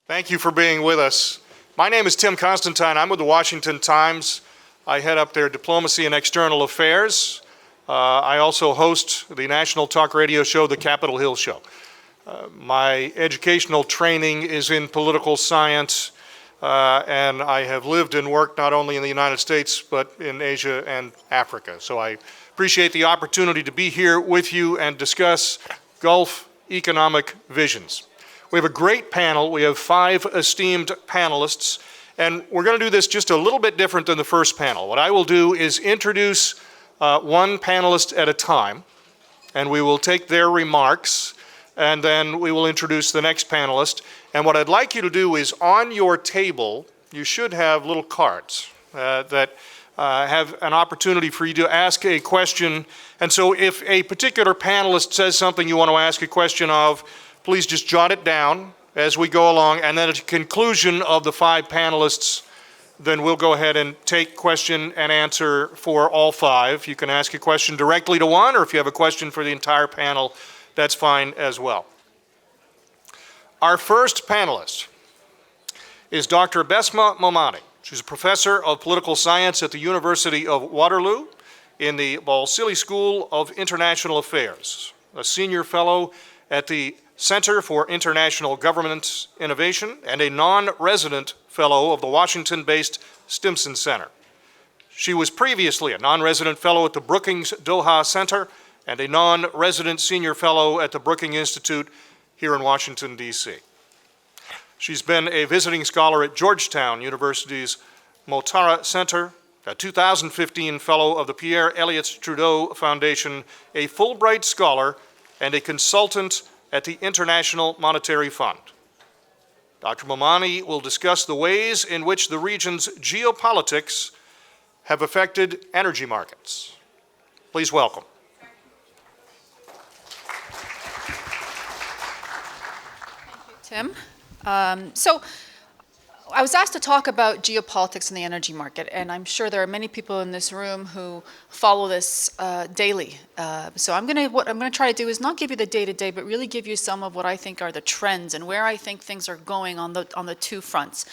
Thank you for being with us. My name is Tim Constantine. I'm with the Washington Times. I head up their diplomacy and external affairs. I also host the national talk radio show, The Capitol Hill Show. My educational training is in political science, and I have lived and worked not only in the United States, but in Asia and Africa. So I appreciate the opportunity to be here with you and discuss Gulf economic visions. We have a great panel. We have 5 esteemed panelists, and we're going to do this just a little bit different than the first panel. What I will do is introduce one panelist at a time, and we will take their remarks, and then we will introduce the next panelist. And what I'd like you to do is, on your table, you should have little cards that have an opportunity for you to ask a question. And so if a particular panelist says something you want to ask a question of, please just jot it down as we go along, and then at the conclusion of the 5 panelists, then we'll go ahead and take question and answer for all 5. You can ask a question directly to one, or if you have a question for the entire panel, that's fine as well. Our first panelist is Dr. Besma Momani. She's a professor of political science at the University of Waterloo in the Balsillie School of International Affairs, a senior fellow at the Center for International Government Innovation, and a non-resident fellow of the Washington-based Stimson Center. She was previously a non-resident fellow at the Brookings Doha Center and a non-resident senior fellow at the Brookings Institute here in Washington, D.C. She's been a visiting scholar at Georgetown University's Motara Center, a 2015 fellow of the Pierre Elliott Trudeau Foundation, a Fulbright scholar, and a consultant at the International Monetary Fund. Dr. Momani will discuss the ways in which the region's geopolitics have affected energy markets. Please welcome. Thank you, Tim. So I was asked to talk about geopolitics in the energy market, and I'm sure there are many people in this room who follow this daily. So what I'm going to try to do is not give you the day-to-day, but really give you some of what I think are the trends and where I think things are going on the 2 fronts.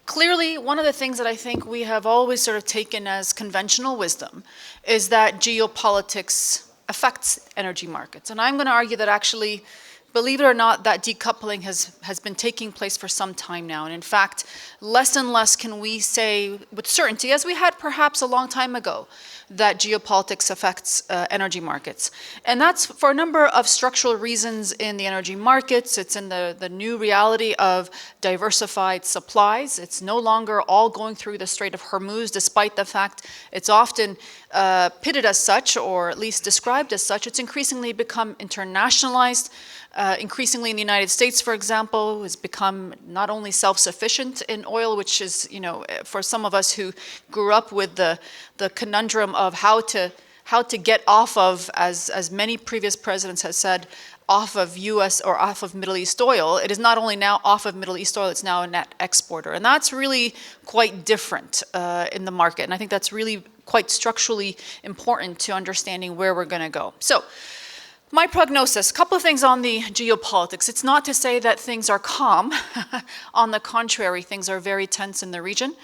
Clearly, one of the things that I think we have always sort of taken as conventional wisdom is that geopolitics affects energy markets. And I'm going to argue that actually, believe it or not, that decoupling has been taking place for some time now. And in fact, less and less can we say with certainty, as we had perhaps a long time ago, that geopolitics affects energy markets. And that's for a number of structural reasons in the energy markets. It's in the new reality of diversified supplies. It's no longer all going through the Strait of Hormuz, despite the fact it's often pitted as such, or at least described as such. It's increasingly become internationalized. Increasingly in the United States, for example, has become not only self-sufficient in oil, which is, for some of us who grew up with the conundrum of how to get off of, as many previous presidents have said, off of U.S. or off of Middle East oil. It is not only now off of Middle East oil, it's now a net exporter. And that's really quite different in the market. And I think that's really quite structurally important to understanding where we're going to go. So, my prognosis, a couple of things on the geopolitics. It's not to say that things are calm. On the contrary, things are very tense in the region.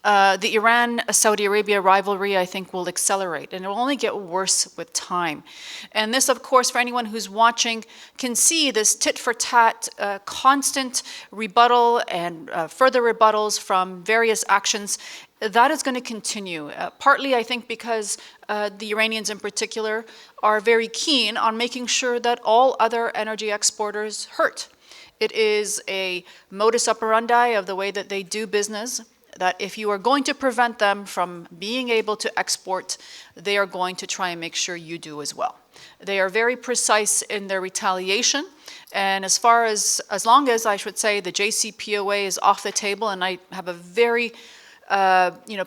The Iran-Saudi Arabia rivalry, I think, will accelerate, and it will only get worse with time. And this, of course, for anyone who's watching, can see this tit-for-tat, constant rebuttal and further rebuttals from various actions. That is going to continue, partly, I think, because the Iranians in particular are very keen on making sure that all other energy exporters hurt. It is a modus operandi of the way that they do business, that if you are going to prevent them from being able to export, they are going to try and make sure you do as well. They are very precise in their retaliation. And as long as I should say the JCPOA is off the table, and I have a very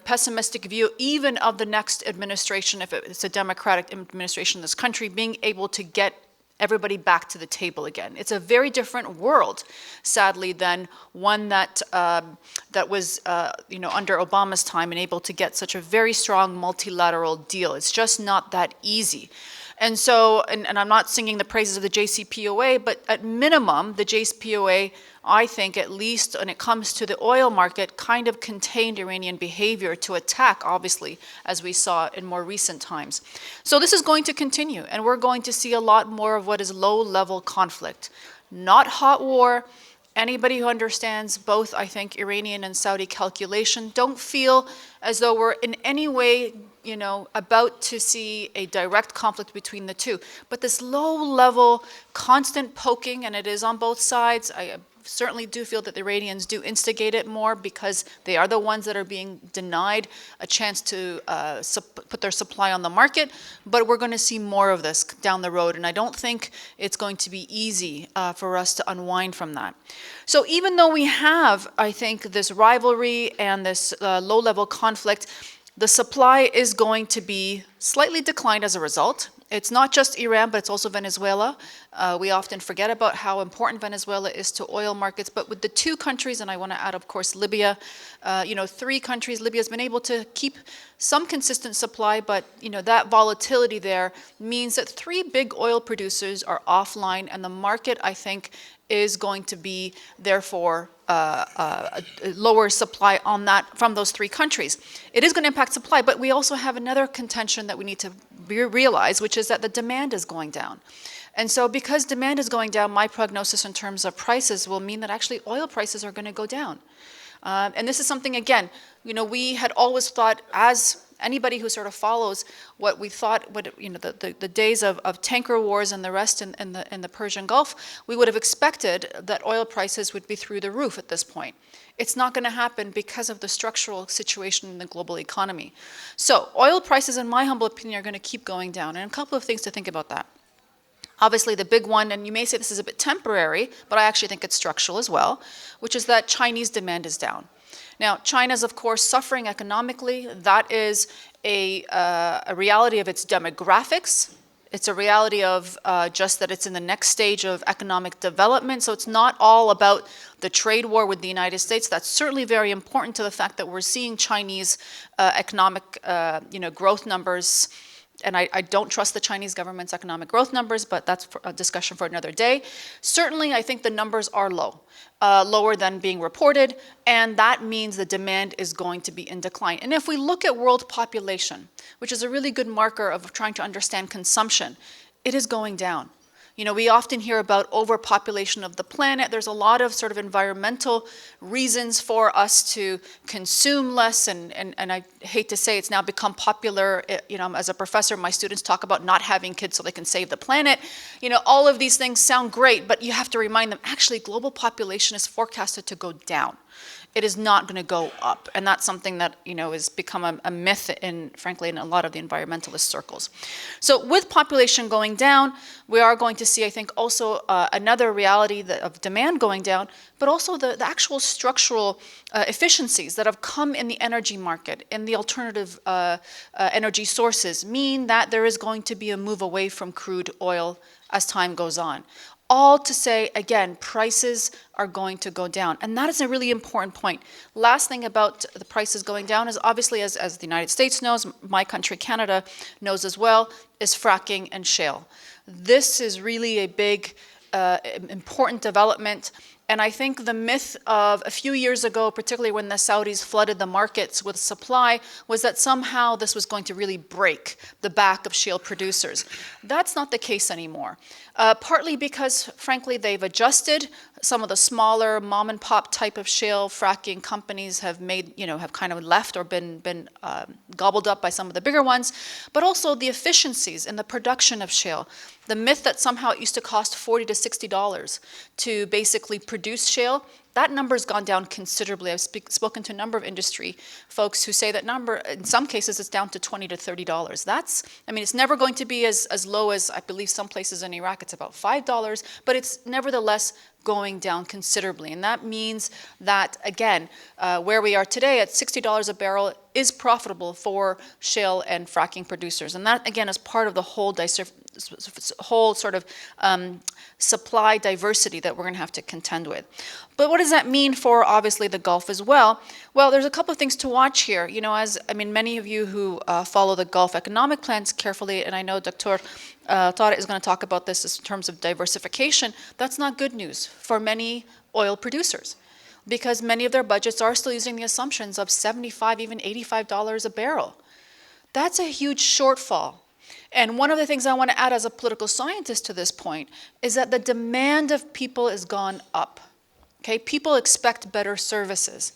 pessimistic view even of the next administration, if it's a Democratic administration in this country, being able to get everybody back to the table again. It's a very different world, sadly, than one that was under Obama's time and able to get such a very strong multilateral deal. It's just not that easy. And so, and I'm not singing the praises of the JCPOA, but at minimum, the JCPOA, I think, at least when it comes to the oil market, kind of contained Iranian behavior to attack, obviously, as we saw in more recent times. So this is going to continue, and we're going to see a lot more of what is low-level conflict. Not hot war. Anybody who understands both, I think, Iranian and Saudi calculation, don't feel as though we're in any way, about to see a direct conflict between the two. But this low-level, constant poking, and it is on both sides. I certainly do feel that the Iranians do instigate it more because they are the ones that are being denied a chance to put their supply on the market. But we're going to see more of this down the road, and I don't think it's going to be easy for us to unwind from that. So even though we have, I think, this rivalry and this low-level conflict, the supply is going to be slightly declined as a result. It's not just Iran, but it's also Venezuela. We often forget about how important Venezuela is to oil markets, but with the two countries, and I want to add, of course, Libya, three countries, Libya's been able to keep some consistent supply, but that volatility there means that three big oil producers are offline, and the market, I think, is going to be, therefore, a lower supply on that from those three countries. It is going to impact supply, but we also have another contention that we need to realize, which is that the demand is going down. And so because demand is going down, my prognosis in terms of prices will mean that actually oil prices are going to go down. And this is something, again, we had always thought, as anybody who sort of follows what we thought, the days of tanker wars and the rest in the Persian Gulf, we would have expected that oil prices would be through the roof at this point. It's not going to happen because of the structural situation in the global economy. So oil prices, in my humble opinion, are going to keep going down. And a couple of things to think about that. Obviously, the big one, and you may say this is a bit temporary, but I actually think it's structural as well, which is that Chinese demand is down. Now, China's, of course, suffering economically. That is a reality of its demographics. It's a reality of just that it's in the next stage of economic development. So it's not all about the trade war with the United States. That's certainly very important to the fact that we're seeing Chinese economic growth numbers. And I don't trust the Chinese government's economic growth numbers, but that's a discussion for another day. Certainly, I think the numbers are low, lower than being reported, and that means the demand is going to be in decline. And if we look at world population, which is a really good marker of trying to understand consumption, it is going down. We often hear about overpopulation of the planet. There's a lot of sort of environmental reasons for us to consume less, and I hate to say it's now become popular. As a professor, my students talk about not having kids so they can save the planet. All of these things sound great, but you have to remind them, actually, global population is forecasted to go down. It is not going to go up. And that's something that, has become a myth frankly, in a lot of the environmentalist circles. So with population going down, we are going to see, I think, also another reality of demand going down, but also the actual structural efficiencies that have come in the energy market, in the alternative energy sources, mean that there is going to be a move away from crude oil as time goes on. All to say, again, prices are going to go down. And that is a really important point. Last thing about the prices going down is obviously, as the United States knows, my country, Canada, knows as well, is fracking and shale. This is really a big, important development. And I think the myth of a few years ago, particularly when the Saudis flooded the markets with supply, was that somehow this was going to really break the back of shale producers. That's not the case anymore. Partly because, frankly, they've adjusted. Some of the smaller mom and pop type of shale fracking companies have have kind of left or been gobbled up by some of the bigger ones. But also the efficiencies in the production of shale. The myth that somehow it used to cost $40 to $60 to basically produce shale, that number's gone down considerably. I've spoken to a number of industry folks who say that number, in some cases, it's down to $20 to $30. It's never going to be as low as, I believe, some places in Iraq, it's about $5, but it's nevertheless going down considerably. And that means that, again, where we are today at $60 a barrel is profitable for shale and fracking producers. And that, again, is part of the whole whole sort of supply diversity that we're going to have to contend with. But what does that mean for, obviously, the Gulf as well? Well, there's a couple of things to watch here. You know, many of you who follow the Gulf economic plans carefully, and I know Dr. Tara is going to talk about this in terms of diversification, that's not good news for many oil producers, because many of their budgets are still using the assumptions of $75, even $85 a barrel. That's a huge shortfall. And one of the things I want to add as a political scientist to this point is that the demand of people has gone up. Okay? People expect better services.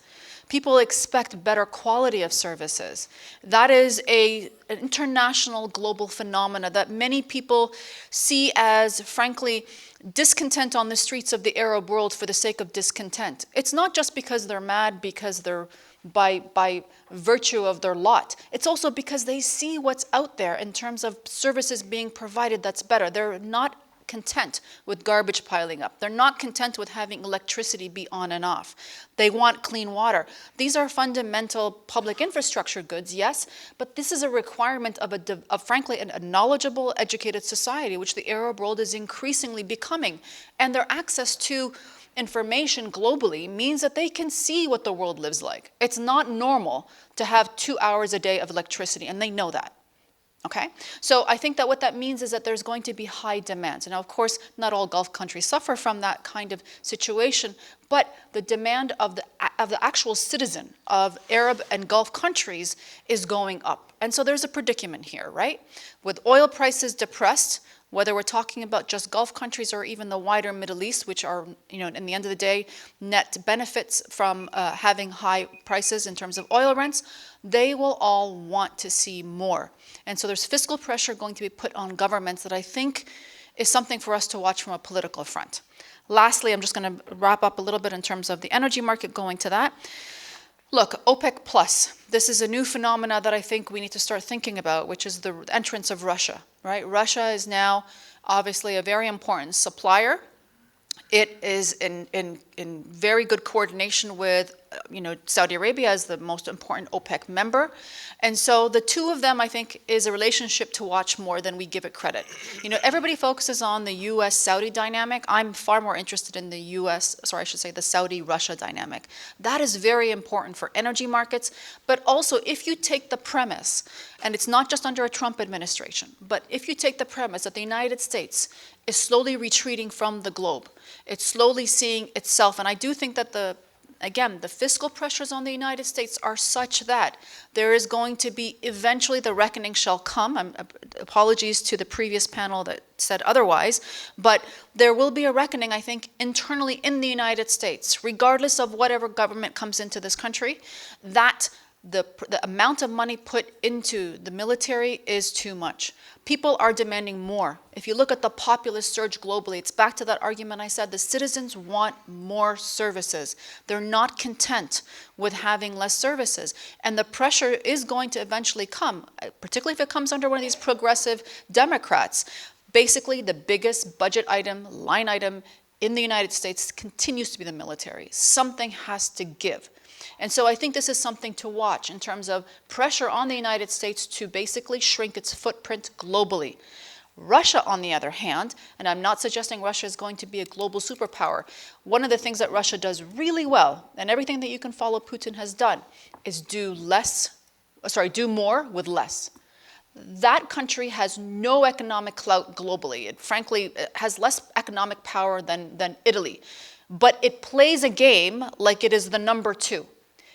People expect better quality of services. That is an international global phenomena that many people see as, frankly, discontent on the streets of the Arab world for the sake of discontent. It's not just because they're mad, because they're by virtue of their lot. It's also because they see what's out there in terms of services being provided that's better. They're not content with garbage piling up. They're not content with having electricity be on and off. They want clean water. These are fundamental public infrastructure goods, yes, but this is a requirement of frankly, a knowledgeable, educated society, which the Arab world is increasingly becoming. And their access to information globally means that they can see what the world lives like. It's not normal to have 2 hours a day of electricity, and they know that. Okay? So I think that what that means is that there's going to be high demands. And now, of course, not all Gulf countries suffer from that kind of situation, but the demand of the actual citizen of Arab and Gulf countries is going up. And so there's a predicament here, right? With oil prices depressed, whether we're talking about just Gulf countries or even the wider Middle East, which are, you know, in the end of the day, net benefits from having high prices in terms of oil rents, they will all want to see more. And so there's fiscal pressure going to be put on governments that I think is something for us to watch from a political front. Lastly, I'm just going to wrap up a little bit in terms of the energy market, going to that. Look, OPEC Plus, this is a new phenomena that I think we need to start thinking about, which is the entrance of Russia, right? Russia is now obviously a very important supplier. It is in very good coordination with, Saudi Arabia as the most important OPEC member. And so the two of them, I think, is a relationship to watch more than we give it credit. Everybody focuses on the US-Saudi dynamic. I'm far more interested in the the Saudi-Russia dynamic. That is very important for energy markets. But also, if you take the premise, and it's not just under a Trump administration, but if you take the premise that the United States is slowly retreating from the globe, it's slowly seeing itself, and I do think that the fiscal pressures on the United States are such that there is going to be, eventually the reckoning shall come. Apologies to the previous panel that said otherwise, but there will be a reckoning, I think, internally in the United States, regardless of whatever government comes into this country, that the amount of money put into the military is too much. People are demanding more. If you look at the populist surge globally, it's back to that argument I said, the citizens want more services. They're not content with having less services. And the pressure is going to eventually come, particularly if it comes under one of these progressive Democrats. Basically, the biggest budget item, line item in the United States continues to be the military. Something has to give. And so I think this is something to watch in terms of pressure on the United States to basically shrink its footprint globally. Russia, on the other hand, and I'm not suggesting Russia is going to be a global superpower, one of the things that Russia does really well, and everything that you can follow Putin has done, is do more with less. That country has no economic clout globally. It frankly has less economic power than Italy. But it plays a game like it is the number two.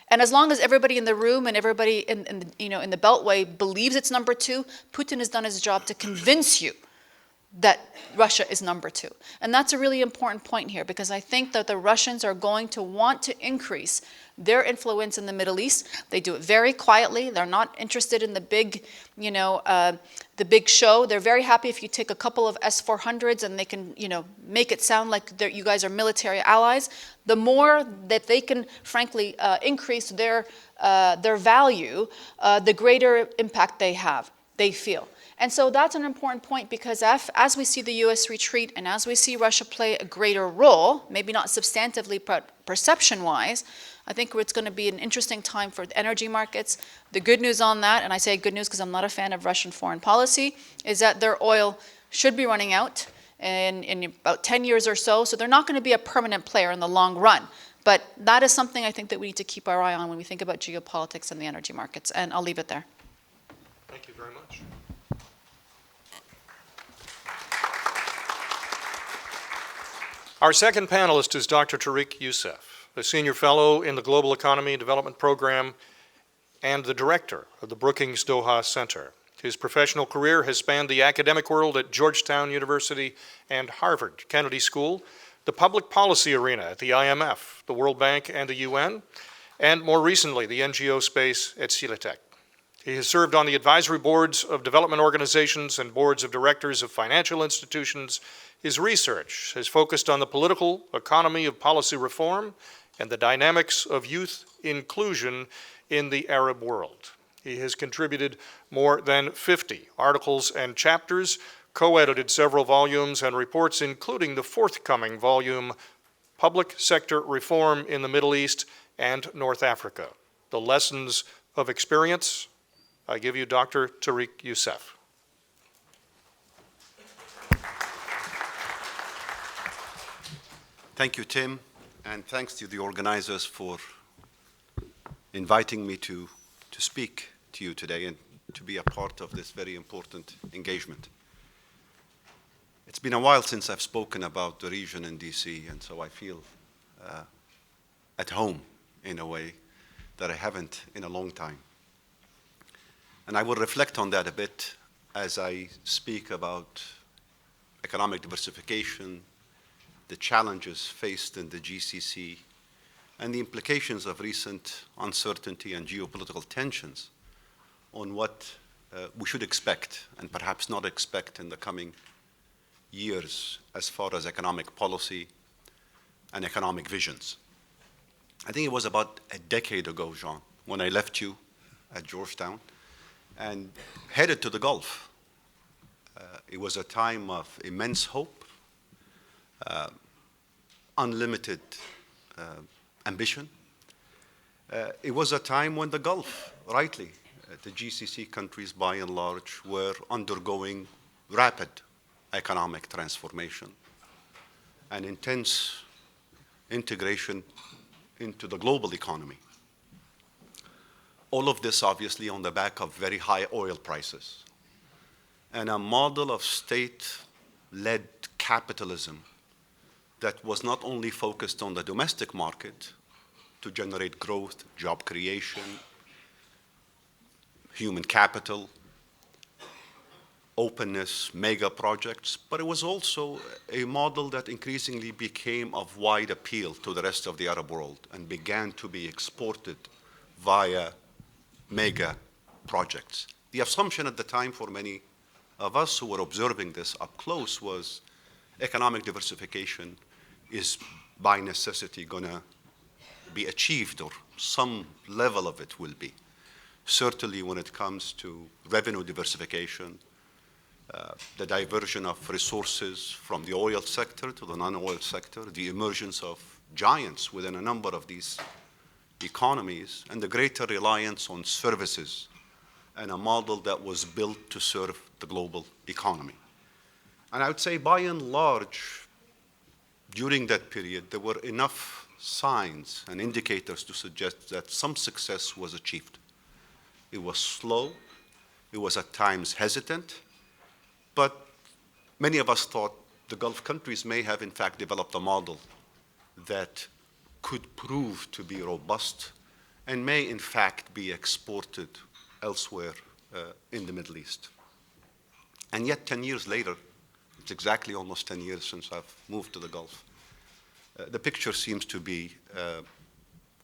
And as long as everybody in the room and everybody in the Beltway believes it's number two, Putin has done his job to convince you that Russia is number two. And that's a really important point here, because I think that the Russians are going to want to increase their influence in the Middle East. They do it very quietly. They're not interested in the big, the big show. They're very happy if you take a couple of S-400s and they can, make it sound like you guys are military allies. The more that they can, frankly, increase their value, the greater impact they feel. And so that's an important point, because as we see the U.S. retreat and as we see Russia play a greater role, maybe not substantively but perception-wise, I think it's going to be an interesting time for the energy markets. The good news on that, and I say good news because I'm not a fan of Russian foreign policy, is that their oil should be running out in about 10 years or so. So they're not going to be a permanent player in the long run. But that is something I think that we need to keep our eye on when we think about geopolitics and the energy markets. And I'll leave it there. Thank you very much. Our second panelist is Dr. Tariq Youssef, a senior fellow in the Global Economy and Development Program and the director of the Brookings Doha Center. His professional career has spanned the academic world at Georgetown University and Harvard Kennedy School, the public policy arena at the IMF, the World Bank, and the UN, and more recently, the NGO space at Silatec. He has served on the advisory boards of development organizations and boards of directors of financial institutions. His research has focused on the political economy of policy reform and the dynamics of youth inclusion in the Arab world. He has contributed more than 50 articles and chapters, co-edited several volumes and reports, including the forthcoming volume, Public Sector Reform in the Middle East and North Africa, The Lessons of Experience. I give you Dr. Tariq Youssef. Thank you, Tim, and thanks to the organizers for inviting me to speak to you today and to be a part of this very important engagement. It's been a while since I've spoken about the region in DC, and so I feel at home in a way that I haven't in a long time. And I will reflect on that a bit as I speak about economic diversification, the challenges faced in the GCC, and the implications of recent uncertainty and geopolitical tensions on what we should expect and perhaps not expect in the coming years as far as economic policy and economic visions. I think it was about a decade ago, Jean, when I left you at Georgetown and headed to the Gulf. It was a time of immense hope, unlimited ambition. It was a time when the Gulf, rightly, the GCC countries by and large were undergoing rapid economic transformation and intense integration into the global economy. All of this obviously on the back of very high oil prices and a model of state-led capitalism that was not only focused on the domestic market to generate growth, job creation, human capital, openness, mega projects, but it was also a model that increasingly became of wide appeal to the rest of the Arab world and began to be exported via mega projects. The assumption at the time for many of us who were observing this up close was economic diversification is by necessity going to be achieved, or some level of it will be. Certainly when it comes to revenue diversification, the diversion of resources from the oil sector to the non-oil sector, the emergence of giants within a number of these economies, and the greater reliance on services and a model that was built to serve the global economy. And I would say by and large, during that period, there were enough signs and indicators to suggest that some success was achieved. It was slow, it was at times hesitant, but many of us thought the Gulf countries may have in fact developed a model that could prove to be robust and may in fact be exported elsewhere in the Middle East. And yet 10 years later, it's exactly almost 10 years since I've moved to the Gulf, the picture seems to be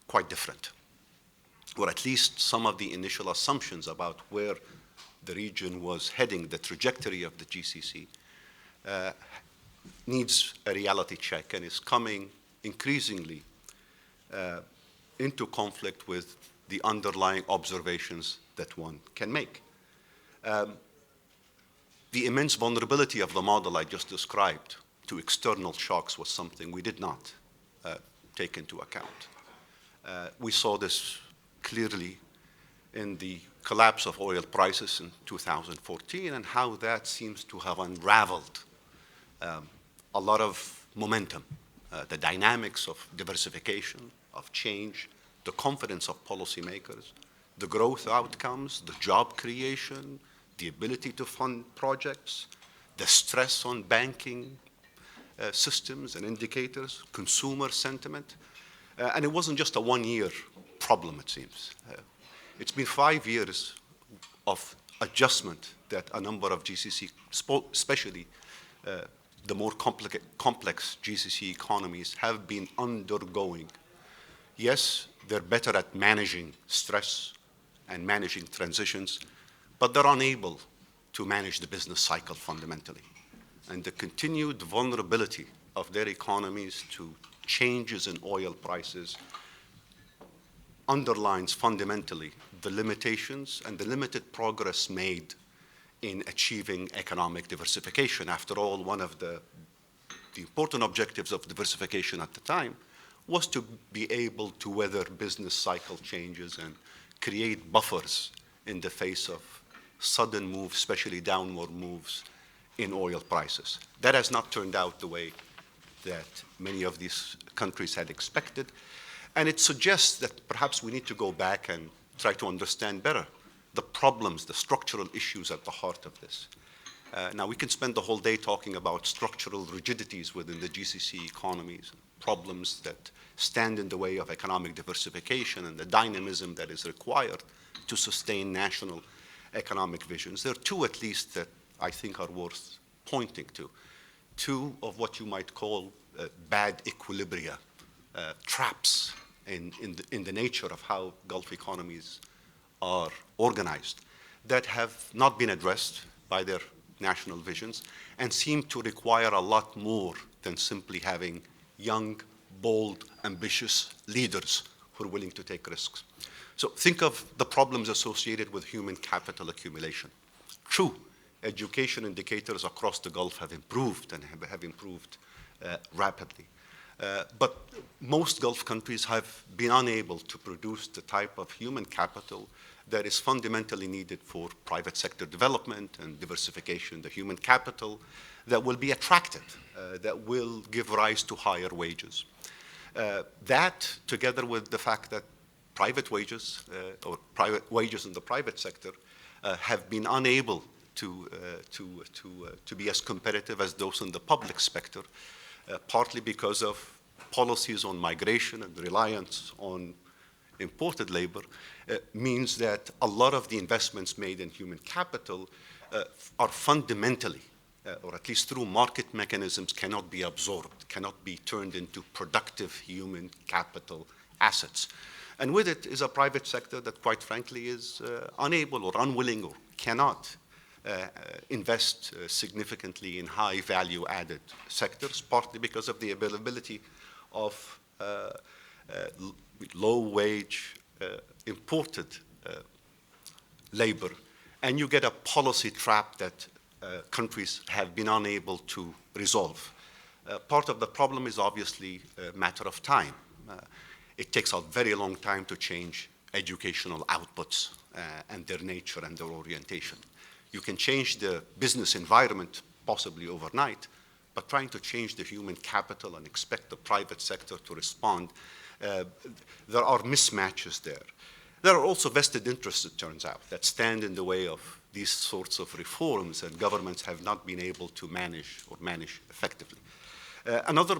quite different, or at least some of the initial assumptions about where the region was heading, the trajectory of the GCC, needs a reality check and is coming increasingly into conflict with the underlying observations that one can make. The immense vulnerability of the model I just described to external shocks was something we did not take into account. We saw this clearly in the collapse of oil prices in 2014 and how that seems to have unraveled a lot of momentum, the dynamics of diversification, of change, the confidence of policymakers, the growth outcomes, the job creation, the ability to fund projects, the stress on banking systems and indicators, consumer sentiment. And it wasn't just a one-year problem, it seems. It's been 5 years of adjustment that a number of GCC, especially the more complex GCC economies, have been undergoing. Yes, they're better at managing stress and managing transitions, but they're unable to manage the business cycle fundamentally. And the continued vulnerability of their economies to changes in oil prices underlines fundamentally the limitations and the limited progress made in achieving economic diversification. After all, one of the important objectives of diversification at the time was to be able to weather business cycle changes and create buffers in the face of sudden moves, especially downward moves in oil prices. That has not turned out the way that many of these countries had expected. And it suggests that perhaps we need to go back and try to understand better the problems, the structural issues at the heart of this. Now, we can spend the whole day talking about structural rigidities within the GCC economies, problems that stand in the way of economic diversification and the dynamism that is required to sustain national economic visions. There are two, at least, that I think are worth pointing to. Two of what you might call bad equilibria, traps in the nature of how Gulf economies are organized that have not been addressed by their national visions and seem to require a lot more than simply having young, bold, ambitious leaders who are willing to take risks. So think of the problems associated with human capital accumulation. True, education indicators across the Gulf have improved and have improved rapidly. But most Gulf countries have been unable to produce the type of human capital that is fundamentally needed for private sector development and diversification, the human capital that will be attractive, that will give rise to higher wages. That, together with the fact that private wages or private wages in the private sector have been unable to be as competitive as those in the public sector, partly because of policies on migration and reliance on imported labor, means that a lot of the investments made in human capital are fundamentally, or at least through market mechanisms, cannot be absorbed, cannot be turned into productive human capital assets. And with it is a private sector that, quite frankly, is unable or unwilling or cannot invest significantly in high value-added sectors, partly because of the availability of low-wage imported labor. And you get a policy trap that countries have been unable to resolve. Part of the problem is obviously a matter of time. It takes a very long time to change educational outputs and their nature and their orientation. You can change the business environment possibly overnight, but trying to change the human capital and expect the private sector to respond, there are mismatches there. There are also vested interests, it turns out, that stand in the way of these sorts of reforms, and governments have not been able to manage effectively. Another,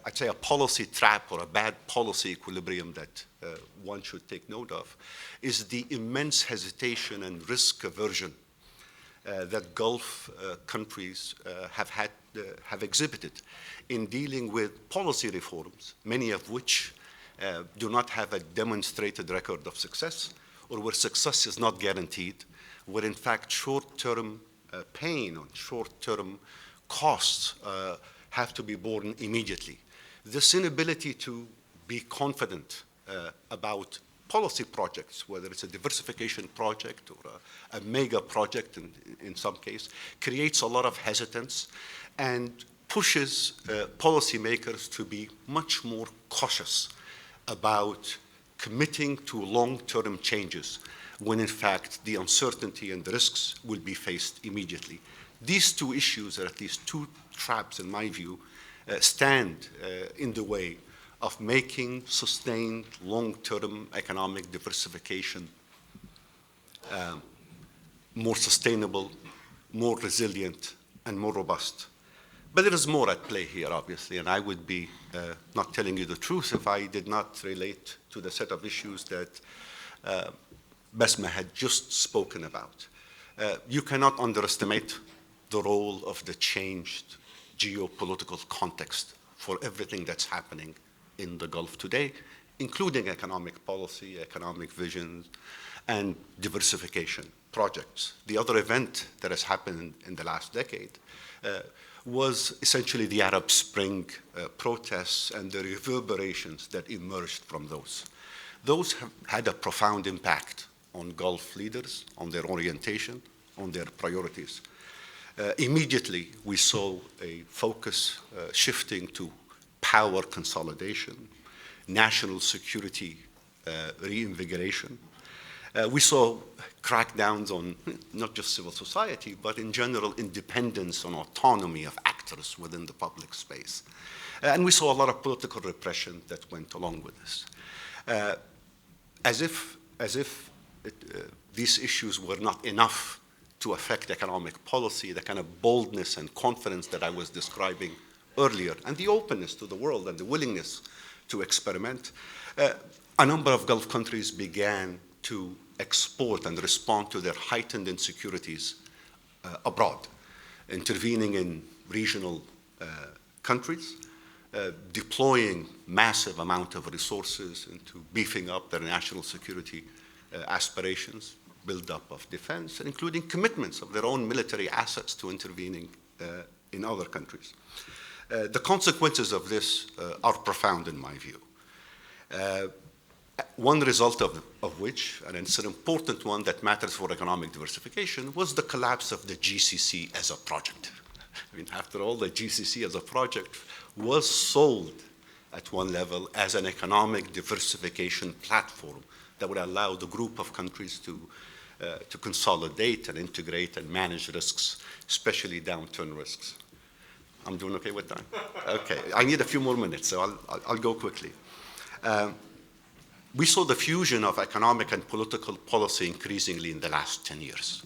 I'd say, a policy trap or a bad policy equilibrium that one should take note of is the immense hesitation and risk aversion that Gulf countries have exhibited in dealing with policy reforms, many of which do not have a demonstrated record of success, or where success is not guaranteed, where in fact short-term pain or short-term costs have to be borne immediately. This inability to be confident about policy projects, whether it's a diversification project or a mega project in some case, creates a lot of hesitance and pushes policymakers to be much more cautious about committing to long-term changes when in fact the uncertainty and the risks will be faced immediately. These two issues, or at least two traps in my view, stand in the way of making sustained long-term economic diversification more sustainable, more resilient, and more robust. But there is more at play here, obviously, and I would be not telling you the truth if I did not relate to the set of issues that Besma had just spoken about. You cannot underestimate the role of the changed geopolitical context for everything that's happening in the Gulf today, including economic policy, economic visions, and diversification projects. The other event that has happened in the last decade was essentially the Arab Spring protests and the reverberations that emerged from those. Those have had a profound impact on Gulf leaders, on their orientation, on their priorities. Immediately, we saw a focus shifting to power consolidation, national security reinvigoration. We saw crackdowns on not just civil society, but in general independence and autonomy of actors within the public space. And we saw a lot of political repression that went along with this. As if these issues were not enough to affect economic policy, the kind of boldness and confidence that I was describing earlier, and the openness to the world and the willingness to experiment, a number of Gulf countries began to export and respond to their heightened insecurities abroad, intervening in regional countries, deploying massive amount of resources into beefing up their national security aspirations, build-up of defense, and including commitments of their own military assets to intervening in other countries. The consequences of this are profound in my view. One result of which, and it's an important one that matters for economic diversification, was the collapse of the GCC as a project. I mean, after all, the GCC as a project was sold at one level as an economic diversification platform that would allow the group of countries to consolidate and integrate and manage risks, especially downturn risks. I'm doing okay with time? Okay, I need a few more minutes, so I'll go quickly. We saw the fusion of economic and political policy increasingly in the last 10 years.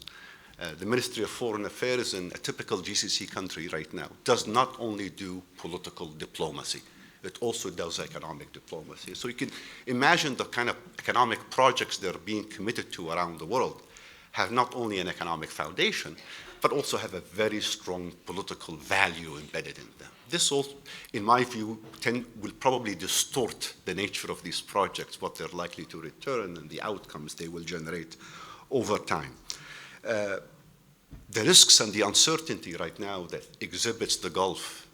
The Ministry of Foreign Affairs in a typical GCC country right now does not only do political diplomacy, it also does economic diplomacy. So you can imagine the kind of economic projects that are being committed to around the world have not only an economic foundation, but also have a very strong political value embedded in them. This also, in my view, will probably distort the nature of these projects, what they're likely to return, and the outcomes they will generate over time. The risks and the uncertainty right now that exhibits the Gulf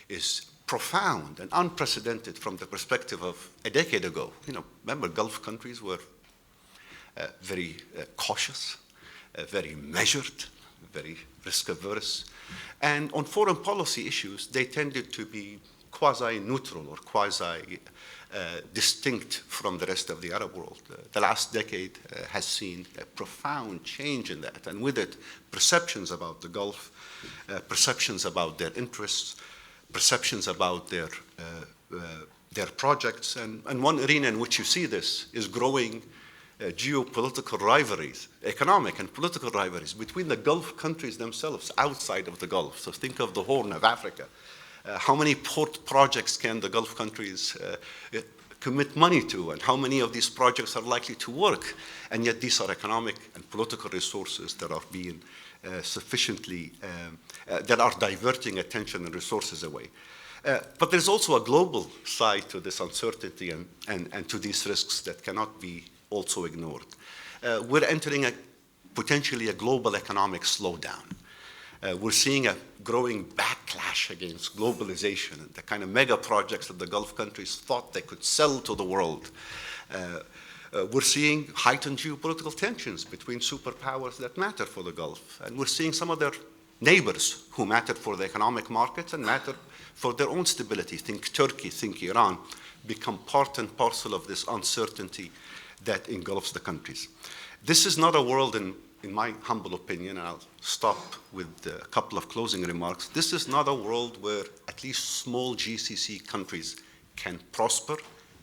is profound and unprecedented from the perspective of a decade ago. You know, remember, Gulf countries were very cautious, very measured, very risk-averse. And on foreign policy issues, they tended to be quasi-neutral or quasi-distinct from the rest of the Arab world. The last decade has seen a profound change in that, and with it, perceptions about the Gulf, perceptions about their interests, perceptions about their projects. And one arena in which you see this is growing geopolitical rivalries, economic and political rivalries between the Gulf countries themselves outside of the Gulf. So think of the Horn of Africa. How many port projects can the Gulf countries commit money to, and how many of these projects are likely to work? And yet these are economic and political resources that are being that are diverting attention and resources away. But there's also a global side to this uncertainty and to these risks that cannot be also ignored. We're entering potentially a global economic slowdown. We're seeing a growing backlash against globalization and the kind of mega projects that the Gulf countries thought they could sell to the world. We're seeing heightened geopolitical tensions between superpowers that matter for the Gulf. And we're seeing some of their neighbors who matter for the economic markets and matter for their own stability. Think Turkey, think Iran, become part and parcel of this uncertainty that engulfs the countries. This is not a world, in my humble opinion, and I'll stop with a couple of closing remarks, this is not a world where at least small GCC countries can prosper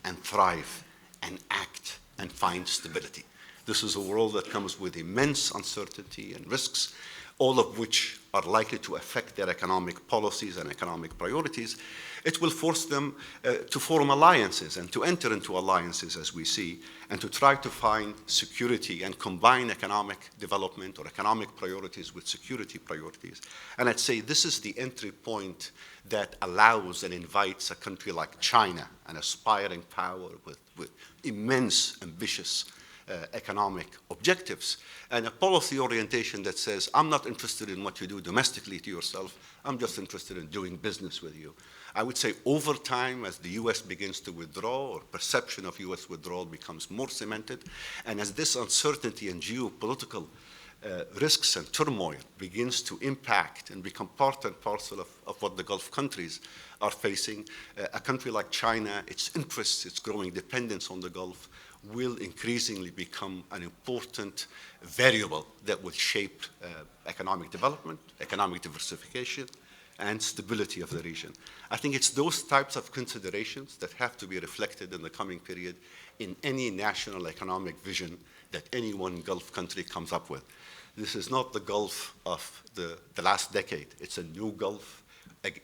and thrive and act and find stability. This is a world that comes with immense uncertainty and risks, all of which are likely to affect their economic policies and economic priorities. It will force them to form alliances and to enter into alliances, as we see, and to try to find security and combine economic development or economic priorities with security priorities. And I'd say this is the entry point that allows and invites a country like China, an aspiring power with immense, ambitious economic objectives, and a policy orientation that says, I'm not interested in what you do domestically to yourself, I'm just interested in doing business with you. I would say over time, as the US begins to withdraw, or perception of US withdrawal becomes more cemented, and as this uncertainty and geopolitical risks and turmoil begins to impact and become part and parcel of what the Gulf countries are facing, a country like China, its interests, its growing dependence on the Gulf, will increasingly become an important variable that will shape economic development, economic diversification, and stability of the region. I think it's those types of considerations that have to be reflected in the coming period in any national economic vision that any one Gulf country comes up with. This is not the Gulf of the last decade. It's a new Gulf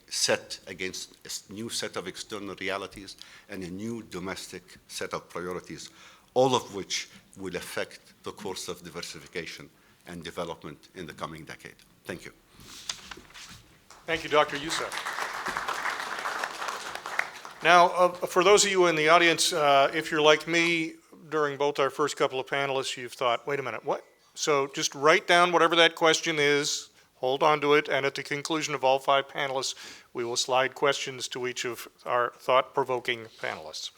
set against a new set of external realities and a new domestic set of priorities, all of which will affect the course of diversification and development in the coming decade. Thank you. Thank you, Dr. Youssef. Now, for those of you in the audience, if you're like me, during both our first couple of panelists, you've thought, wait a minute, what? So just write down whatever that question is, hold on to it, and at the conclusion of all 5 panelists, we will slide questions to each of our thought-provoking panelists.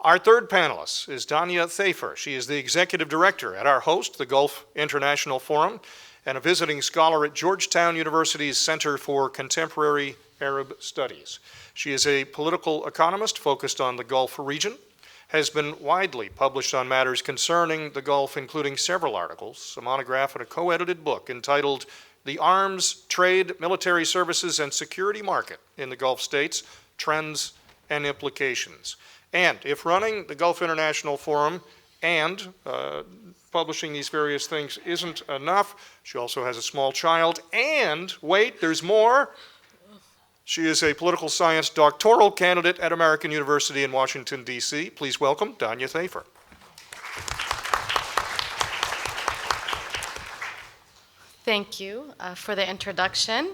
Our third panelist is Danya Thafer. She is the executive director at our host, the Gulf International Forum, and a visiting scholar at Georgetown University's Center for Contemporary Arab Studies. She is a political economist focused on the Gulf region, has been widely published on matters concerning the Gulf, including several articles, a monograph, and a co-edited book entitled The Arms, Trade, Military Services, and Security Market in the Gulf States, Trends and Implications. And if running the Gulf International Forum and publishing these various things isn't enough, she also has a small child, and wait, there's more. She is a political science doctoral candidate at American University in Washington, D.C. Please welcome Danya Thafer. Thank you for the introduction.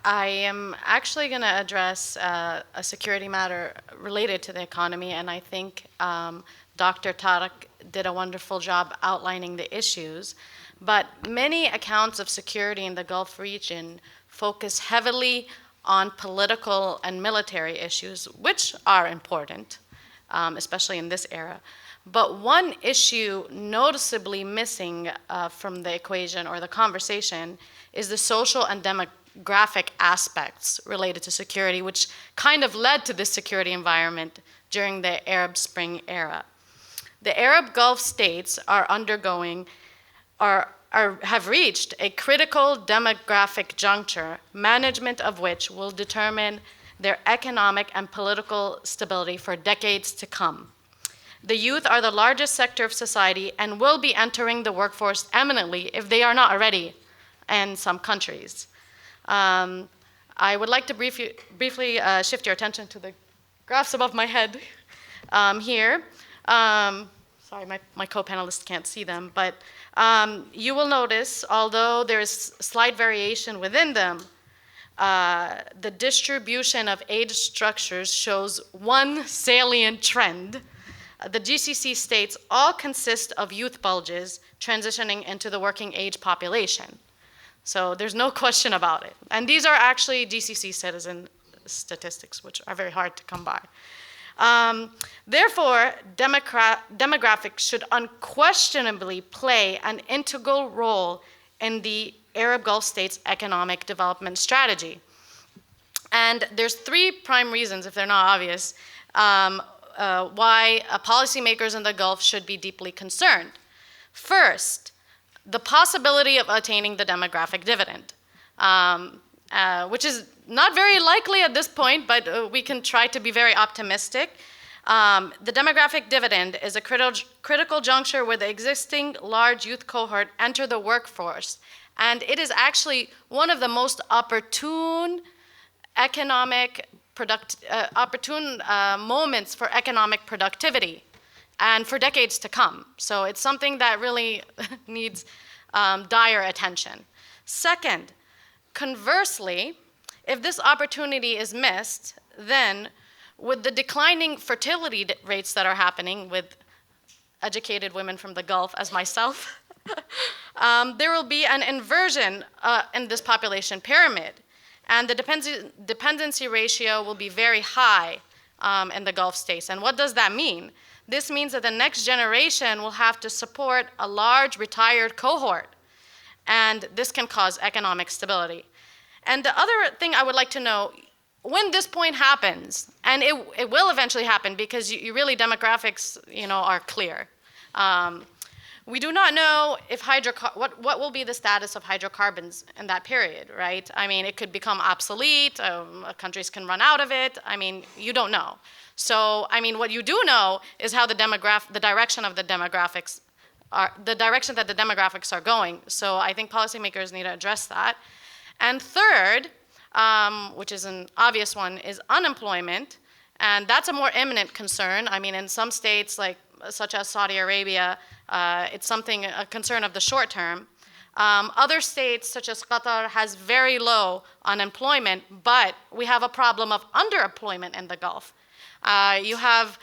I am actually going to address a security matter related to the economy, and I think Dr. Tariq did a wonderful job outlining the issues. But many accounts of security in the Gulf region focus heavily on political and military issues, which are important, especially in this era. But one issue noticeably missing from the equation or the conversation is the social and demographic aspects related to security, which kind of led to this security environment during the Arab Spring era. The Arab Gulf states are undergoing, have reached a critical demographic juncture, management of which will determine their economic and political stability for decades to come. The youth are the largest sector of society and will be entering the workforce eminently if they are not already in some countries. I would like to briefly shift your attention to the graphs above my head here. Sorry, my co-panelists can't see them, but you will notice, although there's slight variation within them, the distribution of age structures shows one salient trend. The GCC states all consist of youth bulges transitioning into the working age population. So there's no question about it. And these are actually GCC citizen statistics, which are very hard to come by. Therefore, demographics should unquestionably play an integral role in the Arab Gulf states' economic development strategy. And there's three prime reasons, if they're not obvious, why policymakers in the Gulf should be deeply concerned. First, the possibility of attaining the demographic dividend, which is not very likely at this point, but we can try to be very optimistic. The demographic dividend is a critical juncture where the existing large youth cohort enter the workforce, and it is actually one of the most opportune moments for economic productivity and for decades to come. So it's something that really needs dire attention. Second, conversely, if this opportunity is missed, then with the declining fertility rates that are happening with educated women from the Gulf, as myself, there will be an inversion in this population pyramid. And the dependency ratio will be very high in the Gulf states. And what does that mean? This means that the next generation will have to support a large retired cohort. And this can cause economic stability. And the other thing I would like to know, when this point happens, and it will eventually happen because you really demographics are clear. We do not know if what will be the status of hydrocarbons in that period, right? I mean, it could become obsolete, countries can run out of it. I mean, you don't know. So, I mean, what you do know is how the direction that the demographics are going. So I think policymakers need to address that. And third, which is an obvious one, is unemployment. And that's a more imminent concern. I mean, in some states, such as Saudi Arabia, it's a concern of the short term. Other states, such as Qatar, has very low unemployment, but we have a problem of underemployment in the Gulf. You have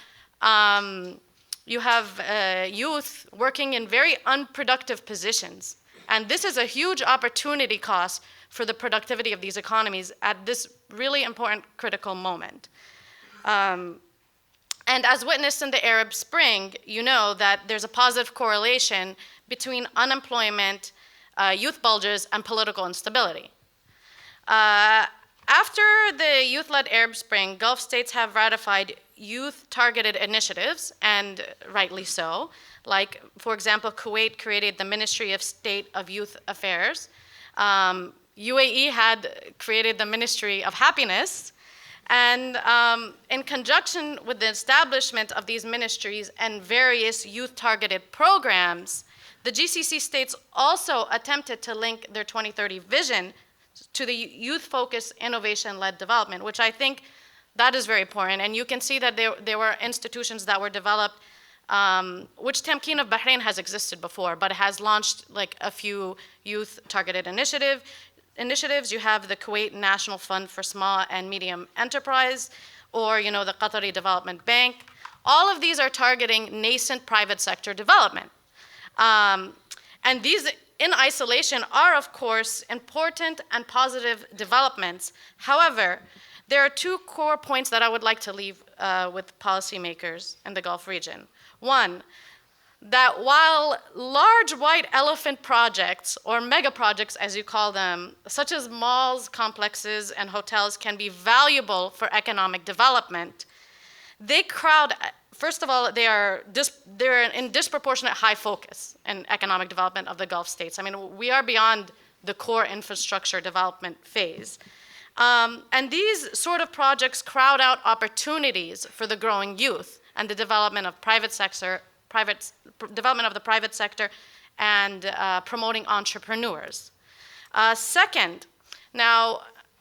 youth working in very unproductive positions. And this is a huge opportunity cost for the productivity of these economies at this really important critical moment. And as witnessed in the Arab Spring, you know that there's a positive correlation between unemployment, youth bulges, and political instability. After the youth-led Arab Spring, Gulf states have ratified youth-targeted initiatives, and rightly so. Like, for example, Kuwait created the Ministry of State of Youth Affairs. UAE had created the Ministry of Happiness. And in conjunction with the establishment of these ministries and various youth-targeted programs, the GCC states also attempted to link their 2030 vision to the youth-focused innovation-led development, which I think that is very important. And you can see that there were institutions that were developed, which Tamkeen of Bahrain has existed before, but it has launched a few youth-targeted initiatives. You have the Kuwait National Fund for Small and Medium Enterprise, or the Qatari Development Bank. All of these are targeting nascent private sector development. And these in isolation are, of course, important and positive developments. However, there are two core points that I would like to leave with policymakers in the Gulf region. One, that while large white elephant projects, or mega projects as you call them, such as malls, complexes, and hotels can be valuable for economic development, first of all, they're in disproportionate high focus in economic development of the Gulf states. I mean, we are beyond the core infrastructure development phase. And these sort of projects crowd out opportunities for the growing youth and the development of development of the private sector and promoting entrepreneurs. Second, now,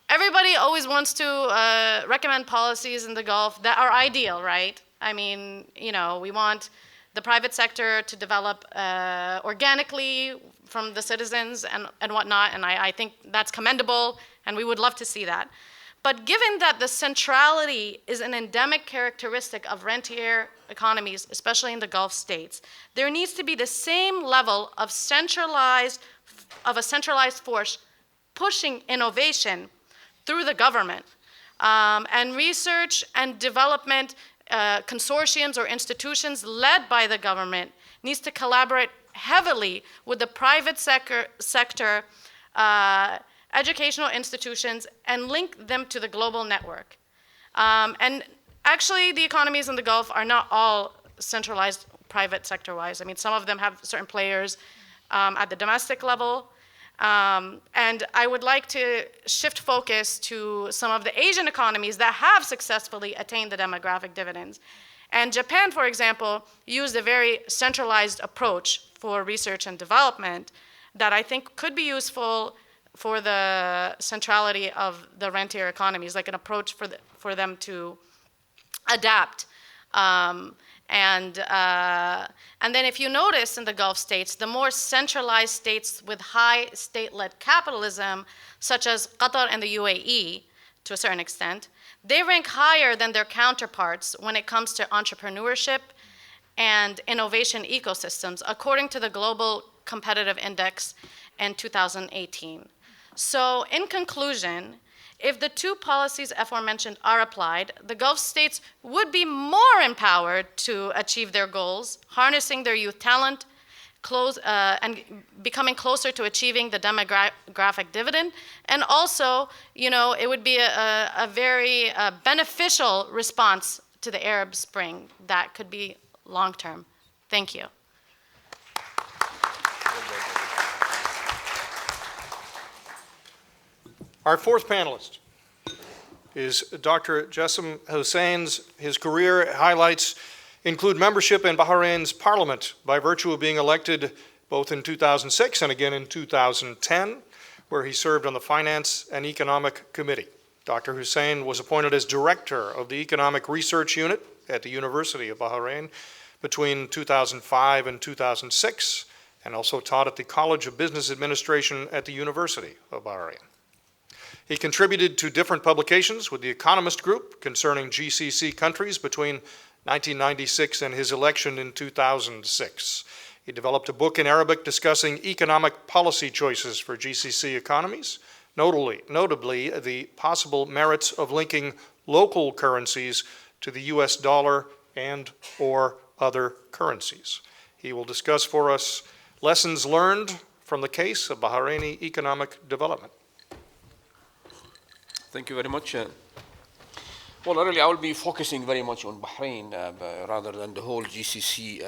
everybody always wants to recommend policies in the Gulf that are ideal, right? I mean, we want the private sector to develop organically from the citizens and whatnot, and I think that's commendable, and we would love to see that. But given that the centrality is an endemic characteristic of rentier economies, especially in the Gulf states, there needs to be the same level of a centralized force pushing innovation through the government. And research and development consortiums or institutions led by the government needs to collaborate heavily with the private sector educational institutions and link them to the global network. And actually, the economies in the Gulf are not all centralized private sector-wise. I mean, some of them have certain players at the domestic level. And I would like to shift focus to some of the Asian economies that have successfully attained the demographic dividends. And Japan, for example, used a very centralized approach for research and development that I think could be useful for the centrality of the rentier economies, like an approach for them to adapt. And then if you notice in the Gulf states, the more centralized states with high state-led capitalism, such as Qatar and the UAE, to a certain extent, they rank higher than their counterparts when it comes to entrepreneurship and innovation ecosystems, according to the Global Competitive Index in 2018. So in conclusion, if the two policies aforementioned are applied, the Gulf states would be more empowered to achieve their goals, harnessing their youth talent, and becoming closer to achieving the demographic dividend. And also, it would be a very beneficial response to the Arab Spring that could be long-term. Thank you. Our fourth panelist is Dr. Jassim Hussain's. His career highlights include membership in Bahrain's parliament by virtue of being elected both in 2006 and again in 2010, where he served on the Finance and Economic Committee. Dr. Hussain was appointed as director of the Economic Research Unit at the University of Bahrain between 2005 and 2006, and also taught at the College of Business Administration at the University of Bahrain. He contributed to different publications with the Economist Group concerning GCC countries between 1996 and his election in 2006. He developed a book in Arabic discussing economic policy choices for GCC economies, notably the possible merits of linking local currencies to the US dollar and or other currencies. He will discuss for us lessons learned from the case of Bahraini economic development. Thank you very much. Well, really, I will be focusing very much on Bahrain rather than the whole GCC.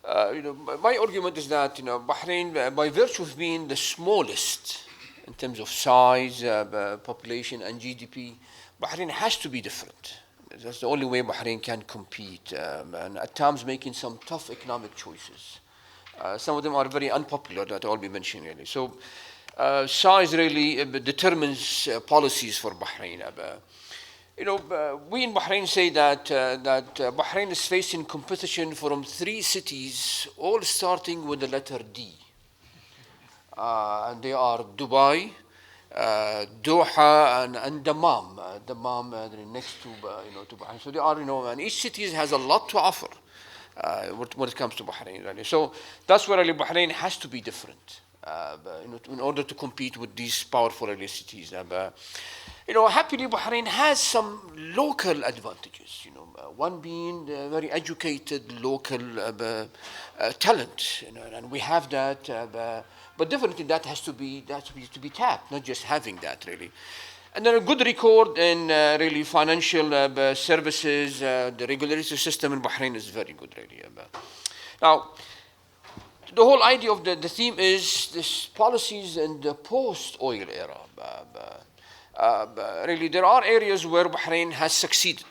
My argument is that Bahrain, by virtue of being the smallest in terms of size, population, and GDP, Bahrain has to be different. That's the only way Bahrain can compete, and at times making some tough economic choices. Some of them are very unpopular that I'll be mentioning really. So. Size really determines policies for Bahrain. We in Bahrain say that Bahrain is facing competition from 3 cities, all starting with the letter D. And they are Dubai, Doha, and Dammam. Dammam next to Bahrain. So they are, and each city has a lot to offer when it comes to Bahrain. Really. So that's where really Bahrain has to be different. In order to compete with these powerful cities. Happily Bahrain has some local advantages, one being the very educated local talent, and we have that, but definitely that has to be tapped, not just having that really. And then a good record in really financial services, the regulatory system in Bahrain is very good really. Now, the whole idea of the theme is this policies in the post-oil era. Really, there are areas where Bahrain has succeeded.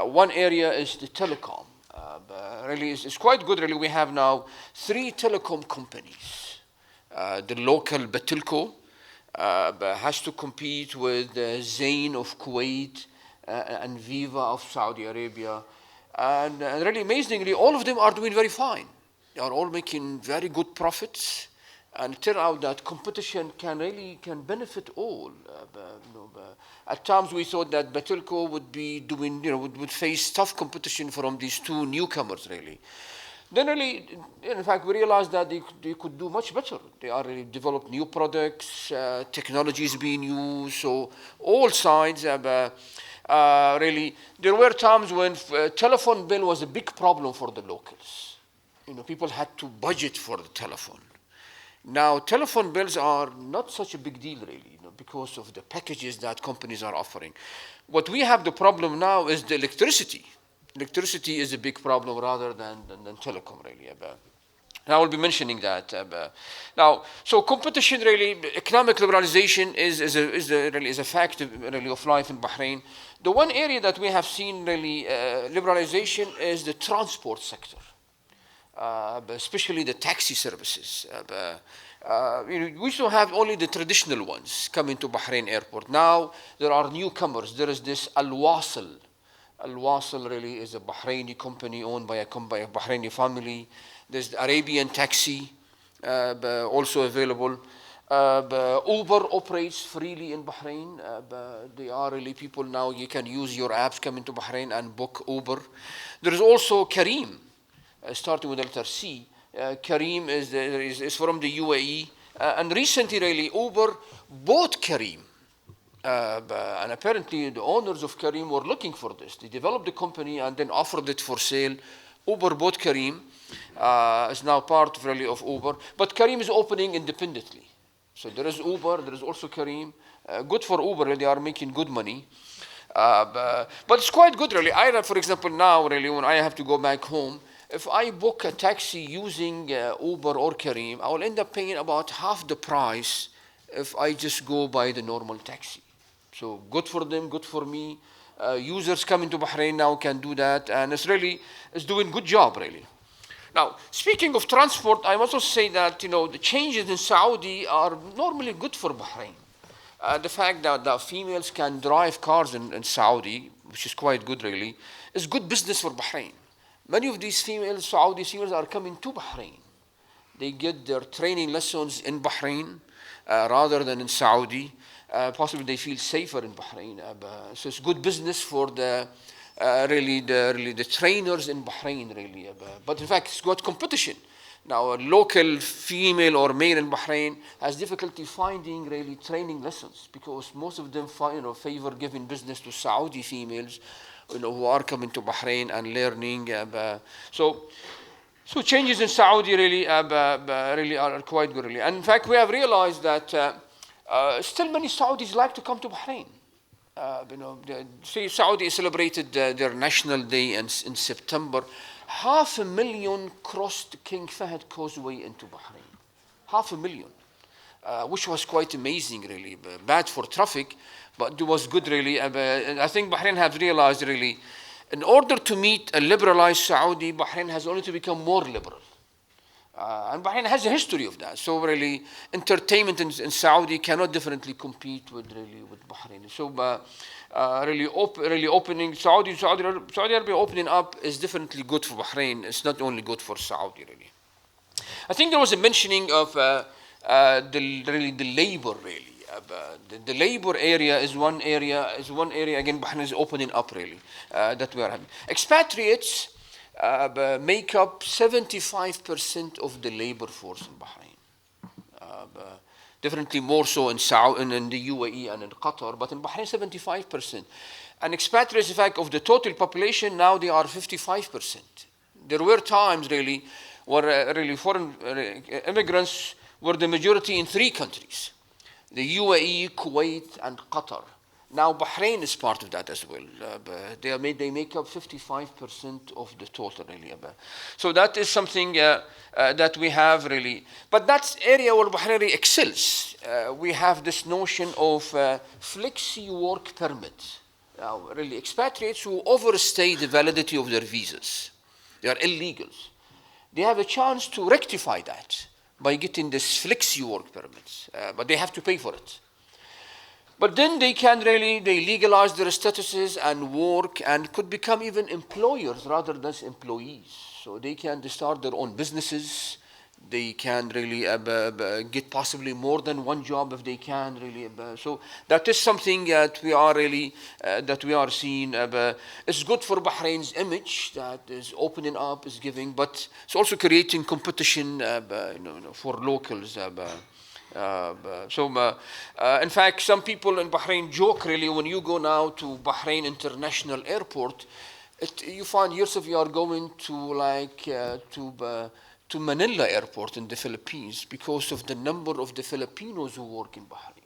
One area is the telecom. Really, it's quite good. Really, we have now 3 telecom companies. The local Batilco has to compete with Zain of Kuwait and Viva of Saudi Arabia, and really amazingly, all of them are doing very fine. They are all making very good profits, and it turns out that competition can benefit all. At times we thought that Batilco would be doing, would face tough competition from these 2 newcomers really. Then really, in fact, we realized that they could do much better. They are really developed new products, technologies being used, so all sides really. There were times when telephone bill was a big problem for the locals. People had to budget for the telephone. Now, telephone bills are not such a big deal, really, because of the packages that companies are offering. What we have the problem now is the electricity. Electricity is a big problem rather than telecom, really. I will be mentioning that. Now, so competition, really, economic liberalization is a fact really of life in Bahrain. The one area that we have seen really liberalization is the transport sector, especially the taxi services. We used to have only the traditional ones coming to Bahrain airport. Now there are newcomers. There is this Al-Wasl. Al-Wasl really is a Bahraini company owned by a Bahraini family. There's the Arabian taxi also available. Uber operates freely in Bahrain. They are really people now, you can use your apps coming to Bahrain and book Uber. There is also Careem, starting with the letter C. Careem is from the UAE. And recently, really, Uber bought Careem. And apparently, the owners of Careem were looking for this. They developed the company and then offered it for sale. Uber bought Careem. Is now part really of Uber. But Careem is opening independently. So there is Uber, there is also Careem. Good for Uber, they are making good money. But it's quite good, really. For example, now, really, when I have to go back home, if I book a taxi using Uber or Careem, I will end up paying about half the price if I just go by the normal taxi. So good for them, good for me. Users coming to Bahrain now can do that, and it's doing good job, really. Now, speaking of transport, I must also say that the changes in Saudi are normally good for Bahrain. The fact that the females can drive cars in Saudi, which is quite good, really, is good business for Bahrain. Many of these Saudi females are coming to Bahrain. They get their training lessons in Bahrain rather than in Saudi. Possibly they feel safer in Bahrain. So it's good business for the trainers in Bahrain, really. But in fact, it's got competition. Now, a local female or male in Bahrain has difficulty finding really training lessons because most of them favor giving business to Saudi females, who are coming to Bahrain and learning. So changes in Saudi really are quite good, really. And in fact, we have realized that still many Saudis like to come to Bahrain. Saudi celebrated their National Day in September. 500,000 crossed King Fahd Causeway into Bahrain. 500,000, which was quite amazing, really. Bad for traffic, but it was good, really. I think Bahrain has realized, really, in order to meet a liberalized Saudi, Bahrain has only to become more liberal. And Bahrain has a history of that. So really, entertainment in Saudi cannot definitely compete with Bahrain. So opening Saudi Arabia opening up is definitely good for Bahrain. It's not only good for Saudi, really. I think there was a mentioning of the labor, really. The labor area is one area. Again, Bahrain is opening up, really. That we are having expatriates. Make up 75% of the labor force in Bahrain. Definitely more so in the UAE and in Qatar, but in Bahrain 75%. And expatriates, in fact, of the total population, now they are 55%. There were times, really, where foreign immigrants were the majority in 3 countries: the UAE, Kuwait, and Qatar. Now Bahrain is part of that as well. They make up 55% of the total, really. So that is something that we have, really. But that's area where Bahrain really excels. We have this notion of flexi work permit. Now, really, expatriates who overstay the validity of their visas, they are illegals. They have a chance to rectify that by getting this flexi work permits, but they have to pay for it. But then they legalize their statuses and work and could become even employers rather than employees. So they can start their own businesses. They can really get possibly more than one job if they can, really. So that is something that we are seeing. It's good for Bahrain's image that is opening up, is giving, but it's also creating competition for locals. In fact, some people in Bahrain joke, really, when you go now to Bahrain International Airport, you find yourself you are going to to Manila Airport in the Philippines because of the number of the Filipinos who work in Bahrain.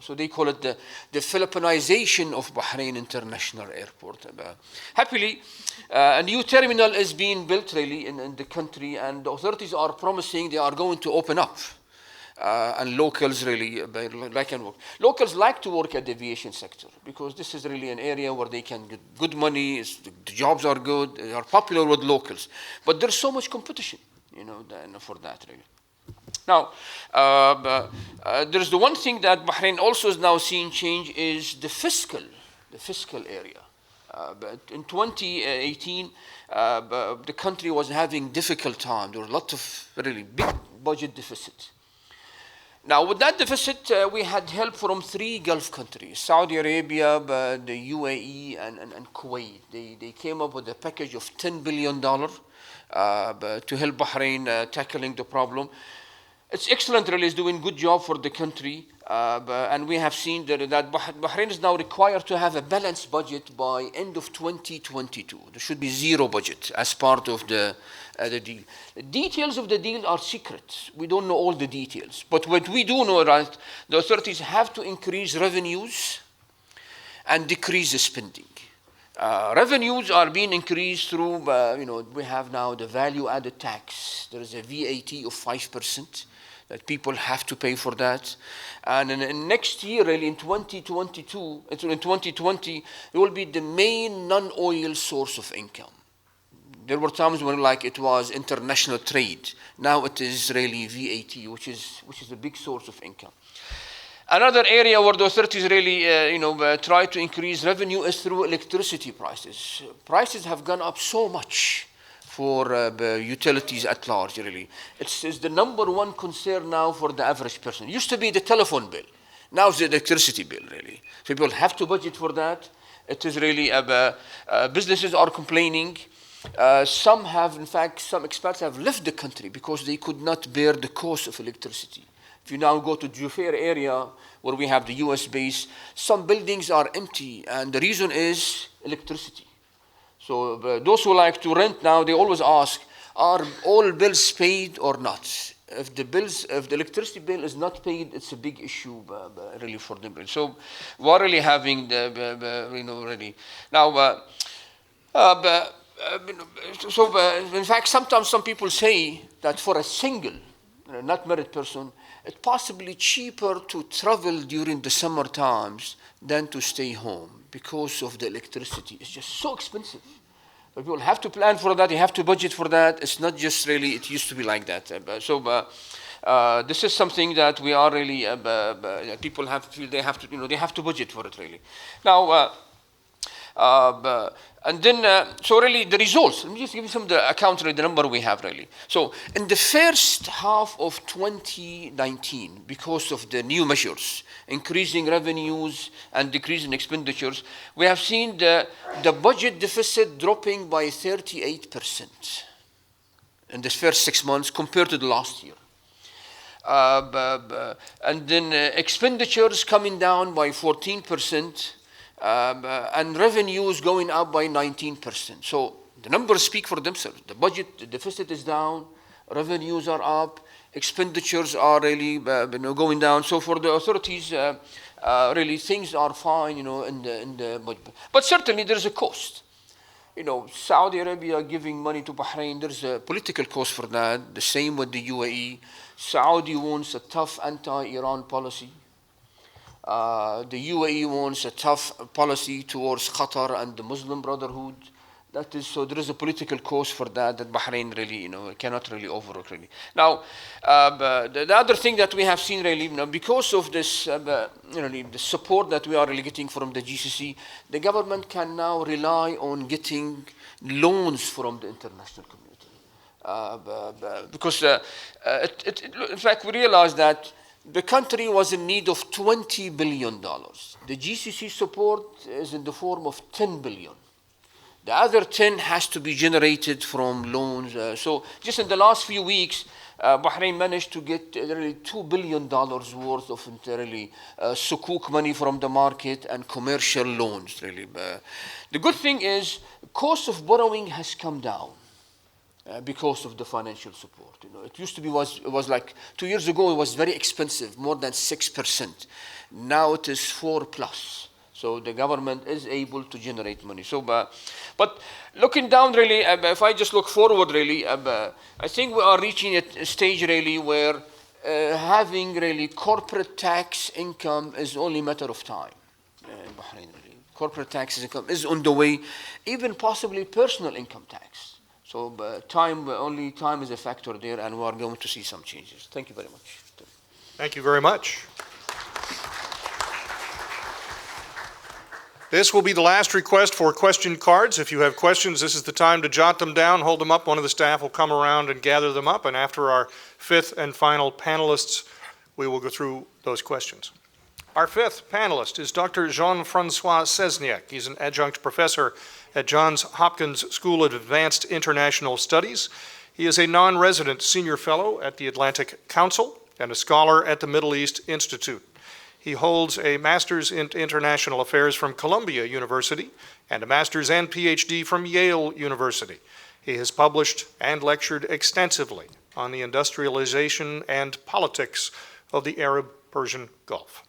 So they call it the Philippinization of Bahrain International Airport. Happily, a new terminal is being built really in the country, and the authorities are promising they are going to open up. And locals really locals like to work at the aviation sector because this is really an area where they can get good money, the jobs are good, they are popular with locals. But there's so much competition, for that really. Now, there's the one thing that Bahrain also is now seeing change is the fiscal area. But in 2018, the country was having difficult time. There were a lot of really big budget deficit. Now, with that deficit, we had help from 3 Gulf countries, Saudi Arabia, the UAE, and Kuwait. They came up with a package of $10 billion to help Bahrain tackling the problem. It's excellent, really. It's doing a good job for the country. And we have seen that Bahrain is now required to have a balanced budget by end of 2022. There should be 0 budget as part of the deal. The details of the deal are secret. We don't know all the details. But what we do know, right, the authorities have to increase revenues and decrease the spending. Revenues are being increased through, we have now the value-added tax. There is a VAT of 5%. That people have to pay for that. And in next year, really in 2022, in 2020, it will be the main non-oil source of income. There were times when it was international trade. Now it is really VAT, which is a big source of income. Another area where the authorities really, try to increase revenue is through electricity prices. Prices have gone up so much for utilities at large, really. It's the number one concern now for the average person. It used to be the telephone bill. Now it's the electricity bill, really. So people have to budget for that. It is really, businesses are complaining. Some expats have left the country because they could not bear the cost of electricity. If you now go to Jufair area, where we have the US base, some buildings are empty, and the reason is electricity. So those who like to rent now, they always ask, are all bills paid or not? If the electricity bill is not paid, it's a big issue really for them. So we're really having really now. In fact, sometimes some people say that for a single, not married person, it's possibly cheaper to travel during the summer times than to stay home because of the electricity. It's just so expensive. But people have to plan for that. You have to budget for that. It's not just really, it used to be like that. This is something that we are really, people have to feel they have to budget for it really. Now, and then, so really the results, let me just give you some of the account, the number we have really. So in the first half of 2019, because of the new measures, increasing revenues and decreasing expenditures, we have seen the budget deficit dropping by 38% in the first 6 months compared to the last year. And then expenditures coming down by 14%. And revenues going up by 19%. So the numbers speak for themselves. The budget deficit is down, revenues are up, expenditures are really going down. So for the authorities, really things are fine, in the budget. But certainly there is a cost. Saudi Arabia giving money to Bahrain, there's a political cost for that. The same with the UAE. Saudi wants a tough anti-Iran policy. The UAE wants a tough policy towards Qatar and the Muslim Brotherhood. So there is a political cost for that Bahrain really, cannot really overlook really. Now, the other thing that we have seen really, because of this, the support that we are really getting from the GCC, the government can now rely on getting loans from the international community. Because in fact, we realized that the country was in need of $20 billion. The GCC support is in the form of $10 billion. The other 10 has to be generated from loans. So just in the last few weeks, Bahrain managed to get really $2 billion worth of really sukuk money from the market and commercial loans. Really, the good thing is cost of borrowing has come down. because of the financial support. It used to be it was like 2 years ago. It was very expensive, more than 6%. Now it is 4+. So the government is able to generate money. So, but looking down, really, if I just look forward, really, I think we are reaching a stage, really, where having really corporate tax income is only a matter of time in Bahrain. Really. Corporate tax income is on the way, even possibly personal income tax. So only time is a factor there, and we are going to see some changes. Thank you very much. Thank you very much. This will be the last request for question cards. If you have questions, this is the time to jot them down, hold them up. One of the staff will come around and gather them up. And after our fifth and final panelists, we will go through those questions. Our fifth panelist is Dr. Jean-Francois Sesniak. He's an adjunct professor at Johns Hopkins School of Advanced International Studies. He is a non-resident senior fellow at the Atlantic Council and a scholar at the Middle East Institute. He holds a master's in international affairs from Columbia University and a master's and PhD from Yale University. He has published and lectured extensively on the industrialization and politics of the Arab-Persian Gulf.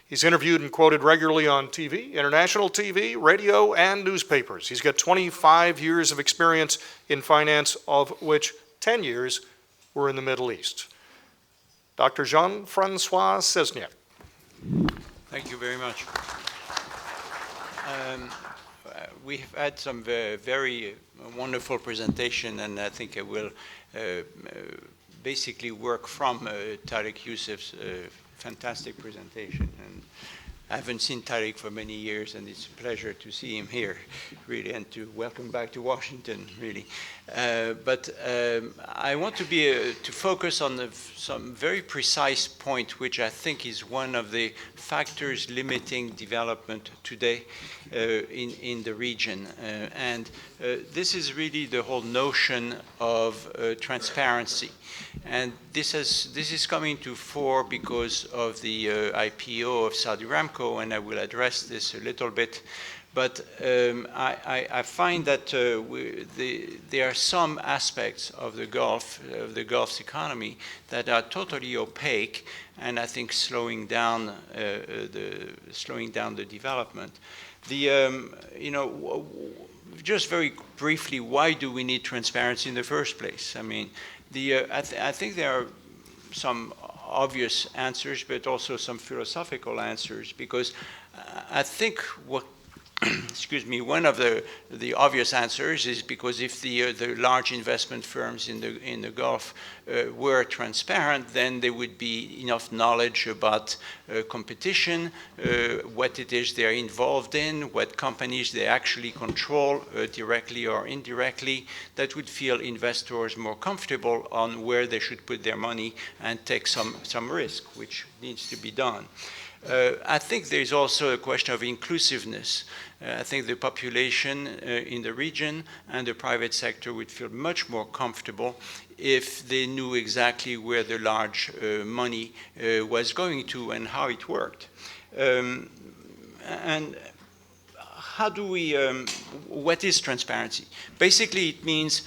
He's interviewed and quoted regularly on TV, international TV, radio, and newspapers. He's got 25 years of experience in finance, of which 10 years were in the Middle East. Dr. Jean-Francois Sesniak. Thank you very much. We have had some very wonderful presentation, and I think I will basically work from Tariq Youssef's fantastic presentation. And I haven't seen Tariq for many years, and it's a pleasure to see him here, really, and to welcome back to Washington, really. But I want to focus on some very precise point, which I think is one of the factors limiting development today in the region. And this is really the whole notion of transparency. And this is coming to fore because of the IPO of Saudi Aramco, and I will address this a little bit. But I find that there are some aspects of the Gulf's economy that are totally opaque, and I think slowing down the development. Just very briefly, why do we need transparency in the first place? I mean, I think there are some obvious answers, but also some philosophical answers, because I think excuse me, one of the obvious answers is because if the large investment firms in the Gulf were transparent, then there would be enough knowledge about competition, what it is they're involved in, what companies they actually control directly or indirectly, that would feel investors more comfortable on where they should put their money and take some risk, which needs to be done. I think there's also a question of inclusiveness. I think the population in the region and the private sector would feel much more comfortable if they knew exactly where the large money was going to and how it worked. And how do we, what is transparency? Basically, it means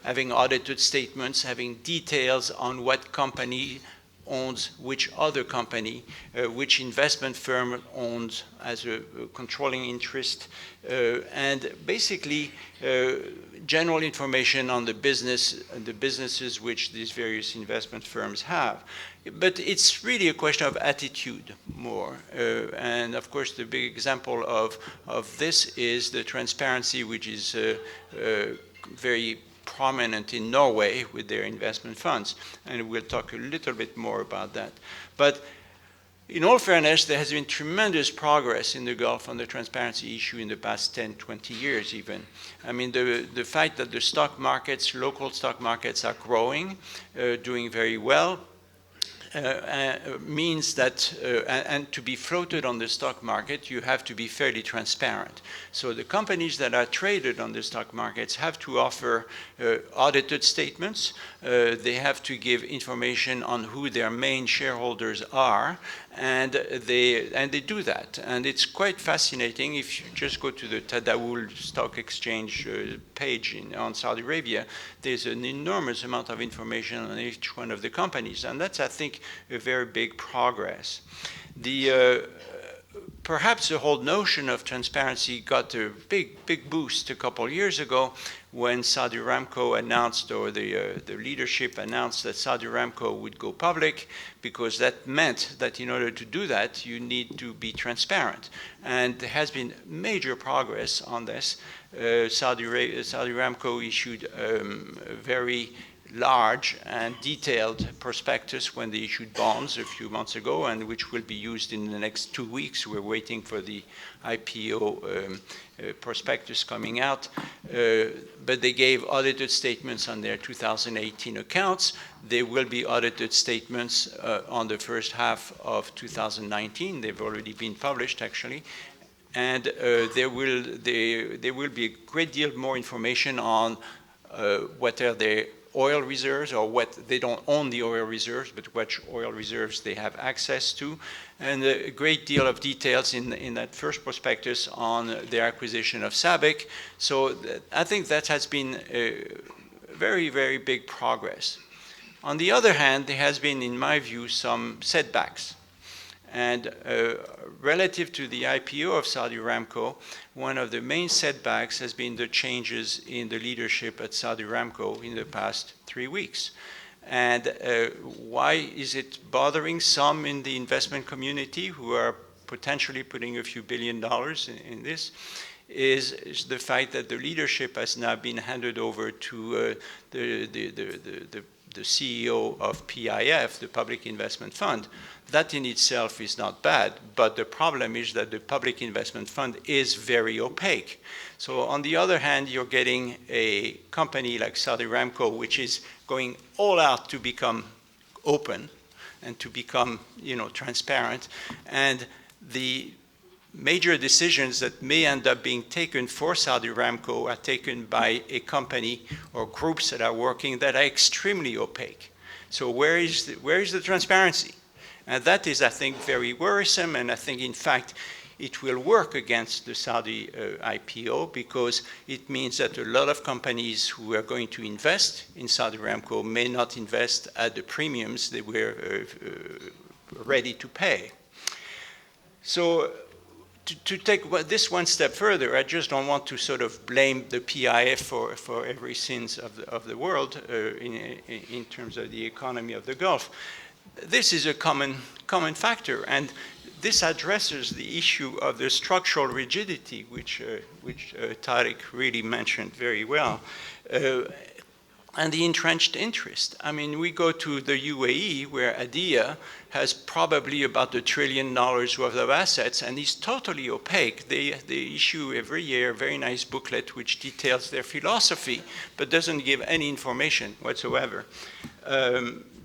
having audited statements, having details on what company owns which other company, which investment firm owns as a controlling interest, and basically general information on the businesses which these various investment firms have. But it's really a question of attitude more. And of course, the big example of this is the transparency, which is very prominent in Norway with their investment funds, and we'll talk a little bit more about that. But in all fairness, there has been tremendous progress in the Gulf on the transparency issue in the past 10, 20 years even. I mean, the fact that the stock markets, local stock markets are growing, doing very well, means that, and to be floated on the stock market, you have to be fairly transparent. So the companies that are traded on the stock markets have to offer audited statements. They have to give information on who their main shareholders are, And they do that, and it's quite fascinating. If you just go to the Tadawul Stock Exchange page on Saudi Arabia, there's an enormous amount of information on each one of the companies, and that's, I think, a very big progress. Perhaps the whole notion of transparency got a big boost a couple of years ago when Saudi Aramco announced, or the leadership announced, that Saudi Aramco would go public, because that meant that in order to do that, you need to be transparent. And there has been major progress on this. Saudi Aramco issued a very large and detailed prospectus when they issued bonds a few months ago, and which will be used in the next 2 weeks. We're waiting for the IPO prospectus coming out. But they gave audited statements on their 2018 accounts. There will be audited statements on the first half of 2019. They've already been published, actually. And there will be a great deal more information on what are their oil reserves, or what they don't own the oil reserves, but which oil reserves they have access to, and a great deal of details in that first prospectus on their acquisition of SABIC. So I think that has been a very, very big progress. On the other hand, there has been, in my view, some setbacks. And relative to the IPO of Saudi Aramco, one of the main setbacks has been the changes in the leadership at Saudi Aramco in the past 3 weeks. And why is it bothering some in the investment community who are potentially putting a few $1 billion in this? Is the fact that the leadership has now been handed over to the CEO of PIF, the Public Investment Fund. That in itself is not bad, but the problem is that the Public Investment Fund is very opaque. So on the other hand, you're getting a company like Saudi Aramco, which is going all out to become open and to become, transparent, and the major decisions that may end up being taken for Saudi Aramco are taken by a company or groups that are working that are extremely opaque. So where is the transparency? And that is, I think, very worrisome, and I think, in fact, it will work against the Saudi IPO, because it means that a lot of companies who are going to invest in Saudi Aramco may not invest at the premiums they were ready to pay. So to take this one step further, I just don't want to sort of blame the PIF for every sins of the world in terms of the economy of the Gulf. This is a common factor, and this addresses the issue of the structural rigidity, which Tariq really mentioned very well, and the entrenched interest. I mean, we go to the UAE, where ADIA has probably about $1 trillion worth of assets, and is totally opaque. They issue every year a very nice booklet which details their philosophy, but doesn't give any information whatsoever.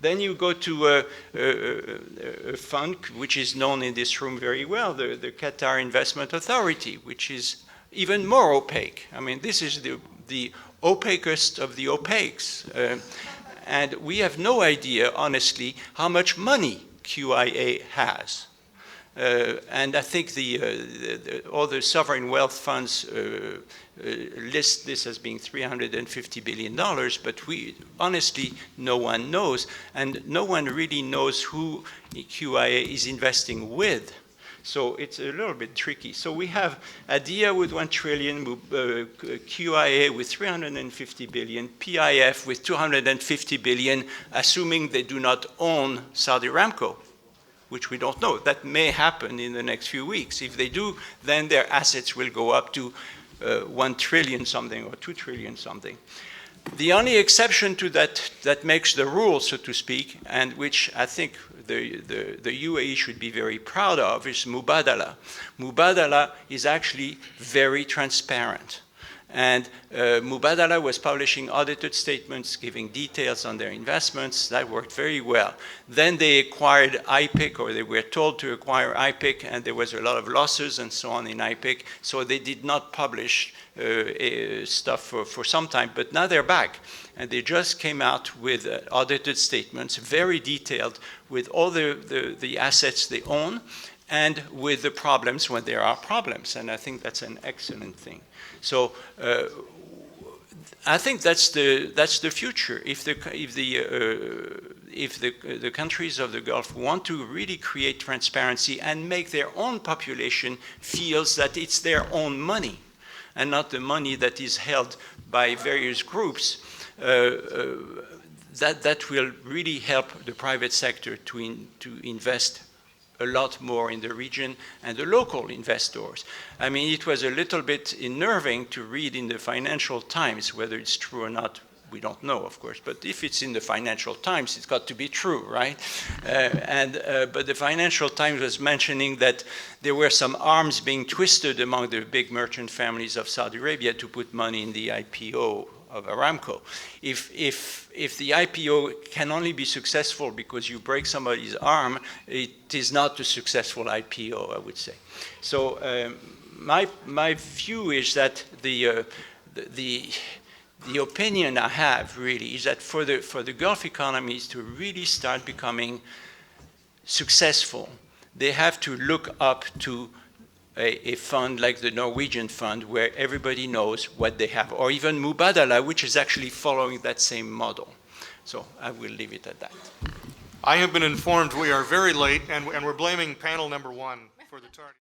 Then you go to a fund which is known in this room very well, the Qatar Investment Authority, which is even more opaque. I mean, this is the opacest of the opaques. And we have no idea, honestly, how much money QIA has. And I think all the sovereign wealth funds list this as being $350 billion, but honestly, no one knows. And no one really knows who QIA is investing with. So it's a little bit tricky. So we have ADIA with 1 trillion, QIA with 350 billion, PIF with 250 billion, assuming they do not own Saudi Aramco, which we don't know. That may happen in the next few weeks. If they do, then their assets will go up to 1 trillion something or 2 trillion something. The only exception to that makes the rule, so to speak, and which I think the UAE should be very proud of, is Mubadala. Mubadala is actually very transparent. And Mubadala was publishing audited statements giving details on their investments. That worked very well. Then they acquired IPIC, or they were told to acquire IPIC, and there was a lot of losses and so on in IPIC, so they did not publish stuff for some time, but now they're back. And they just came out with audited statements, very detailed, with all the assets they own, and with the problems when there are problems. And I think that's an excellent thing. So I think that's the future. If the countries of the Gulf want to really create transparency and make their own population feels that it's their own money and not the money that is held by various groups, that will really help the private sector to invest a lot more in the region and the local investors. I mean, it was a little bit unnerving to read in the Financial Times, whether it's true or not, we don't know, of course, but if it's in the Financial Times, it's got to be true, right? But the Financial Times was mentioning that there were some arms being twisted among the big merchant families of Saudi Arabia to put money in the IPO of Aramco. If the IPO can only be successful because you break somebody's arm, it is not a successful IPO, I would say. So my view is that the opinion I have really is that for the Gulf economies to really start becoming successful, they have to look up to a fund like the Norwegian fund where everybody knows what they have, or even Mubadala, which is actually following that same model. So I will leave it at that. I have been informed we are very late, and we're blaming panel number one for the tardy.